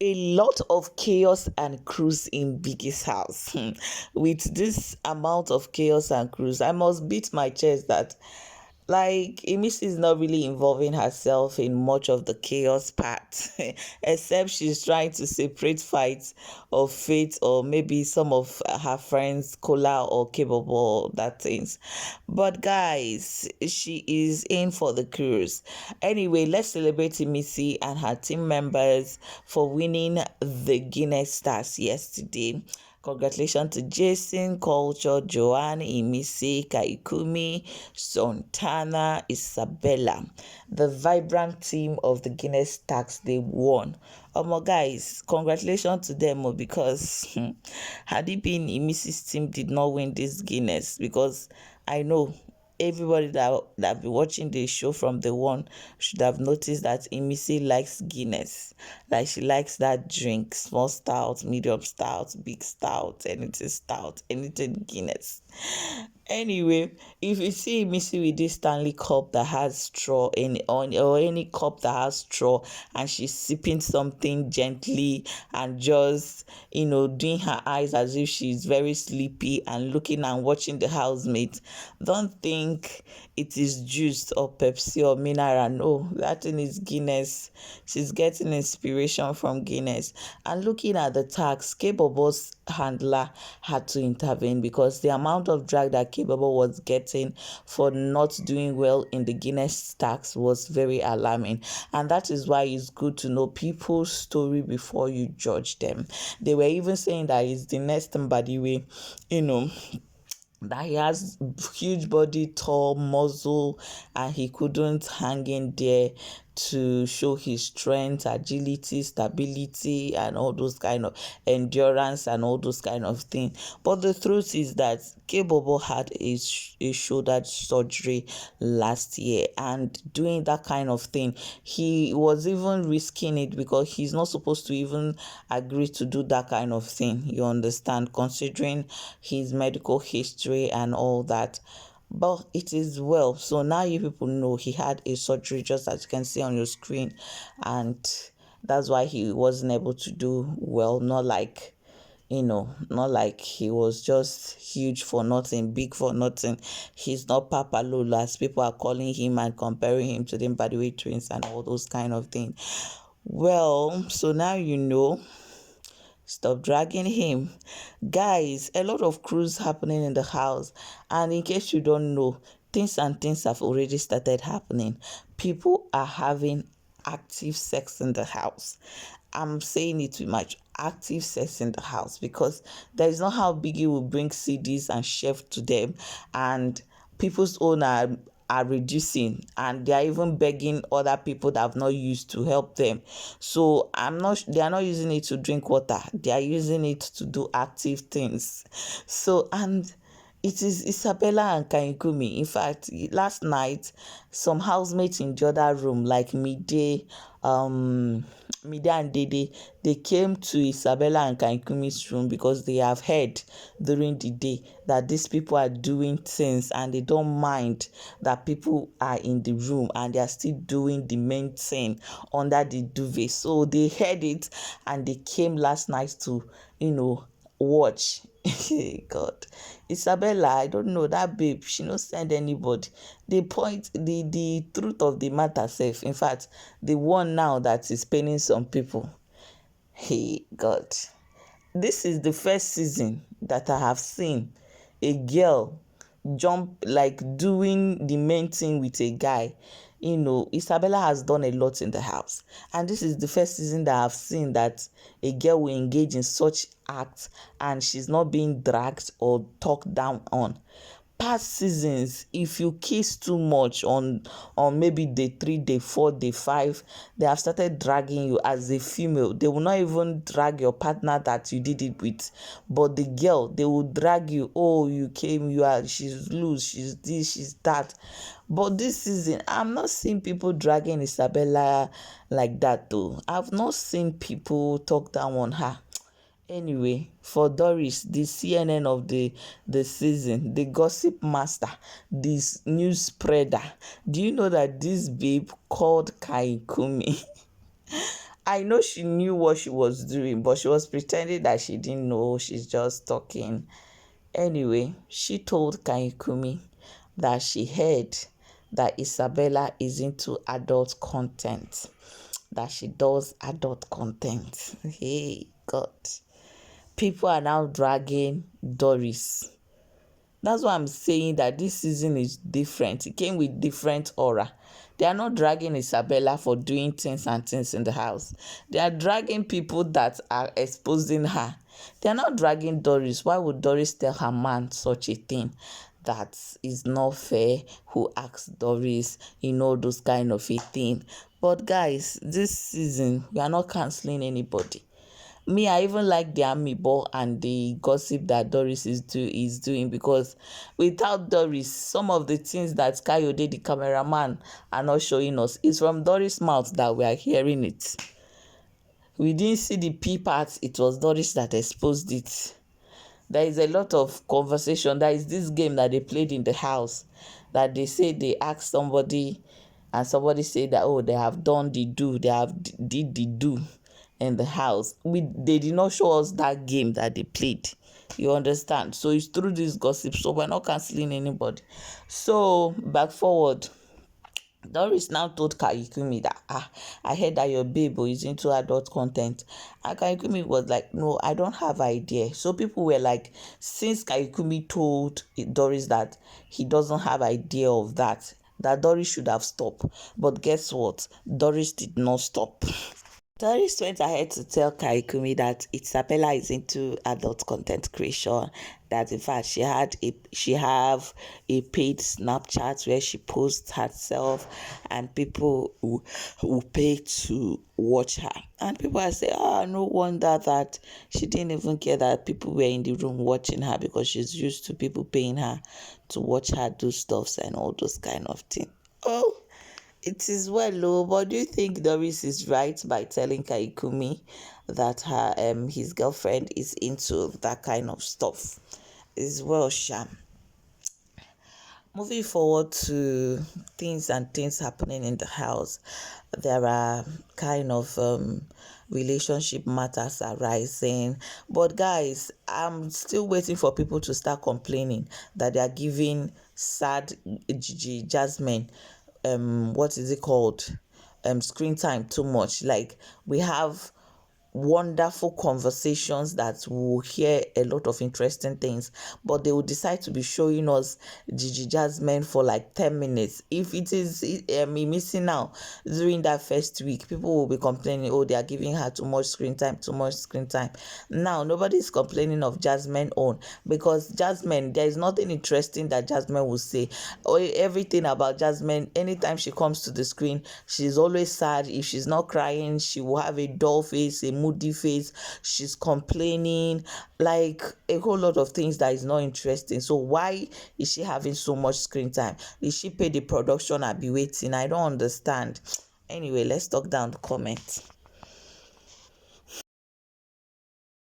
A lot of chaos and cruise in Biggie's house. With this amount of chaos and cruise, I must beat my chest that like Emisi is not really involving herself in much of the chaos part, except she's trying to separate fights of faith or maybe some of her friends, Kola or capable that things. But guys, she is in for the cruise. Anyway, let's celebrate Emisi and her team members for winning the Guinness Stars yesterday. Congratulations to Jason, Culture, Joanne, Imisi, Kaikumi, Sultana, Isabella. The vibrant team of the Guinness Stars, they won. Guys, congratulations to them because had it been Imisi's team did not win this Guinness, because I know everybody that be watching the show from the one should have noticed that Imisi likes Guinness. Like she likes that drink, small stout, medium stout, big stout, anything Guinness. Anyway, if you see Missy with this Stanley cup that has straw in on or any cup that has straw, and she's sipping something gently and just doing her eyes as if she's very sleepy and looking and watching the housemate, don't think it is juice or Pepsi or mineral. No, that thing is Guinness. She's getting inspiration from Guinness. And looking at the tax, K-Bobo's handler had to intervene because the amount of drag that K-Bobo was getting for not doing well in the Guinness tax was very alarming. And that is why it's good to know people's story before you judge them. They were even saying that it's the next Mbadiwe, that he has huge body, tall, muscle, and he couldn't hang in there to show his strength, agility, stability, and all those kind of endurance and all those kind of things. But the truth is that K-Bobo had a shoulder surgery last year, and doing that kind of thing, he was even risking it because he's not supposed to even agree to do that kind of thing. You understand, considering his medical history and all that. But it is well. So now you people know he had a surgery, just as you can see on your screen, and that's why he wasn't able to do well. Not like he was just huge for nothing, big for nothing. He's not Papa Lola, as people are calling him and comparing him to the Mbadiwe twins and all those kind of things. Well, so now you know. Stop dragging him. Guys, a lot of cruise happening in the house. And in case you don't know, things have already started happening. People are having active sex in the house. I'm saying it with much active sex in the house because there is not how Biggie will bring CDs and chef to them, and people's own are reducing, and they are even begging other people that have not used to help them. So they are not using it to drink water, they are using it to do active things. So, and it is Isabella and Kaikumi. In fact, last night, some housemates in the other room, like Mide and Dede, they came to Isabella and Kaikumi's room because they have heard during the day that these people are doing things and they don't mind that people are in the room and they are still doing the main thing under the duvet. So they heard it and they came last night to, watch. God, Isabella, I don't know that babe. She no send anybody. The truth of the matter, self. In fact, the one now that is paining some people. Hey God, this is the first season that I have seen a girl jump, like doing the main thing with a guy. Isabella has done a lot in the house, and this is the first season that I've seen that a girl will engage in such acts and she's not being dragged or talked down on. Past seasons, if you kiss too much on maybe day 3, day 4, day 5, they have started dragging you as a female. They will not even drag your partner that you did it with, but the girl, they will drag you. Oh, you came, she's loose, she's this, she's that. But this season, I'm not seeing people dragging Isabella like that though. I've not seen people talk down on her. Anyway, for Doris, the CNN of the season, the gossip master, this news spreader, do you know that this babe called Kaikumi I know she knew what she was doing, but she was pretending that she didn't know. She's just talking. Anyway, she told Kaikumi that she heard that Isabella is into adult content, that she does adult content. Hey, God. People are now dragging Doris. That's why I'm saying that this season is different. It came with different aura. They are not dragging Isabella for doing things and things in the house. They are dragging people that are exposing her. They are not dragging Doris. Why would Doris tell her man such a thing? That is not fair. Who asked Doris? Those kind of a thing. But guys, this season, we are not cancelling anybody. Me, I even like the amiibo and the gossip that Doris is doing, because without Doris, some of the things that Kayode, the cameraman, are not showing us, is from Doris' mouth that we are hearing it. We didn't see the P part, it was Doris that exposed it. There is a lot of conversation. There is this game that they played in the house that they say they asked somebody and somebody said that, oh, they have done the do, they have did the do in the house. They did not show us that game that they played. You understand? So it's through this gossip. So we're not cancelling anybody. So back forward. Doris now told Kaikumi that, I heard that your babe is into adult content. And Kaikumi was like, no, I don't have idea. So people were like, since Kaikumi told Doris that he doesn't have idea of that Doris should have stopped. But guess what? Doris did not stop. Doris went ahead to tell Kaikumi that Isabella is into adult content creation. That in fact she have a paid Snapchat where she posts herself, and people who pay to watch her. And people are saying, no wonder that she didn't even care that people were in the room watching her, because she's used to people paying her to watch her do stuffs and all those kind of things. Oh, it is well, but do you think Doris is right by telling Kaikumi that his girlfriend is into that kind of stuff? Is well, sham. Moving forward to things happening in the house, there are kind of relationship matters arising. But guys, I'm still waiting for people to start complaining that they are giving sad Gigi Jasmine what is it called, screen time too much. Like, we have wonderful conversations that will hear a lot of interesting things, but they will decide to be showing us Gigi Jasmine for like 10 minutes. If it is missing now during that first week, people will be complaining, oh, they are giving her too much screen time. Now nobody's complaining of Jasmine own, because Jasmine, there is nothing interesting that Jasmine will say. Everything about Jasmine, anytime she comes to the screen, she's always sad. If she's not crying, she will have a dull face, a moody face, she's complaining, like a whole lot of things that is not interesting. So why is she having so much screen time? Is she pay the production and be waiting? I don't understand. Anyway, let's talk down the comments.